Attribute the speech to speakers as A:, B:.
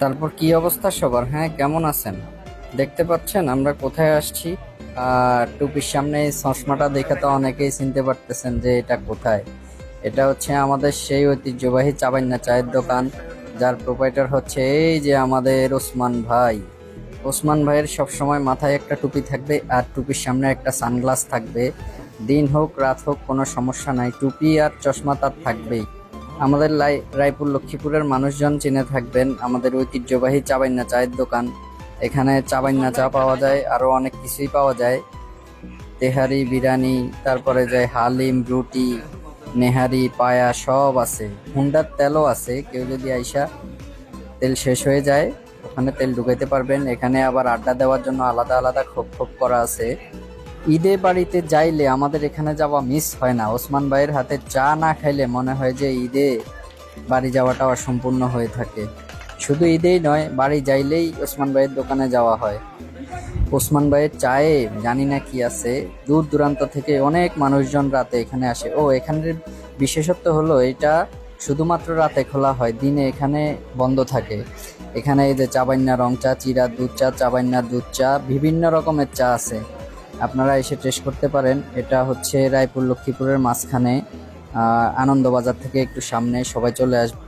A: তারপর কি অবস্থা সবার? হ্যাঁ, কেমন আছেন? দেখতে পাচ্ছেন আমরা কোথায় আসছি? টুপির সামনে এই চশমাটা দেখে তো অনেকেই চিনতে পারতেছেন যে এটা কোথায়। এটা হচ্ছে আমাদের সেই ঐতিহ্যবাহী চাবাইন্না চায়ের দোকান, যার প্রোপাইটার হচ্ছে এই যে আমাদের ওসমান ভাই। ওসমান ভাইয়ের সবসময় মাথায় একটা টুপি থাকবে আর টুপির সামনে একটা সানগ্লাস থাকবে। দিন হোক রাত হোক কোনো সমস্যা নাই, টুপি আর চশমা তার থাকবেই। আমাদের রায়পুর লক্ষ্মীপুরের মানুষজন চিনে থাকবেন আমাদের ঐতিহ্যবাহী চাবাইন্না চায়ের দোকান। এখানে চাবাইন্না চা পাওয়া যায়, আরো অনেক কিছুই পাওয়া যায়। তেহারি, বিরিয়ানি, তারপরে যায় হালিম, রুটি, নেহারি, পায়া সব আছে। হুন্ডার তেলও আছে, কেউ যদি আইসা তেল শেষ হয়ে যায় ওখানে তেল ঢুকাইতে পারবেন। এখানে আবার আড্ডা দেওয়ার জন্য আলাদা আলাদা খোপ খোপ করা আছে। ঈদে বাড়িতে যাইলে আমাদের এখানে যাওয়া মিস হয় না। ওসমান ভাইয়ের হাতে চা না খাইলে মনে হয় যে ঈদে বাড়ি যাওয়াটা অসম্পূর্ণ হয়ে থাকে। শুধু ঈদেই নয়, বাড়ি যাইলেই ওসমান ভাইয়ের দোকানে যাওয়া হয়। ওসমান ভাইয়ের চায়ে জানি না কি আছে, দূর দূরান্ত থেকে অনেক মানুষজন রাতে এখানে আসে। ও, এখানের বিশেষত্ব হলো এটা শুধুমাত্র রাতে খোলা হয়, দিনে এখানে বন্ধ থাকে। এখানে এই যে চাবাইন্না রং চা, চিরা দুধ চা, চাবাইন্না দুধ চা, বিভিন্ন রকমের চা আছে, আপনারা এসে টেস্ট করতে পারেন। এটা হচ্ছে রায়পুর লক্ষ্মীপুরের মাঝখানে, আনন্দবাজার থেকে একটু সামনে। সবাই চলে আসবেন।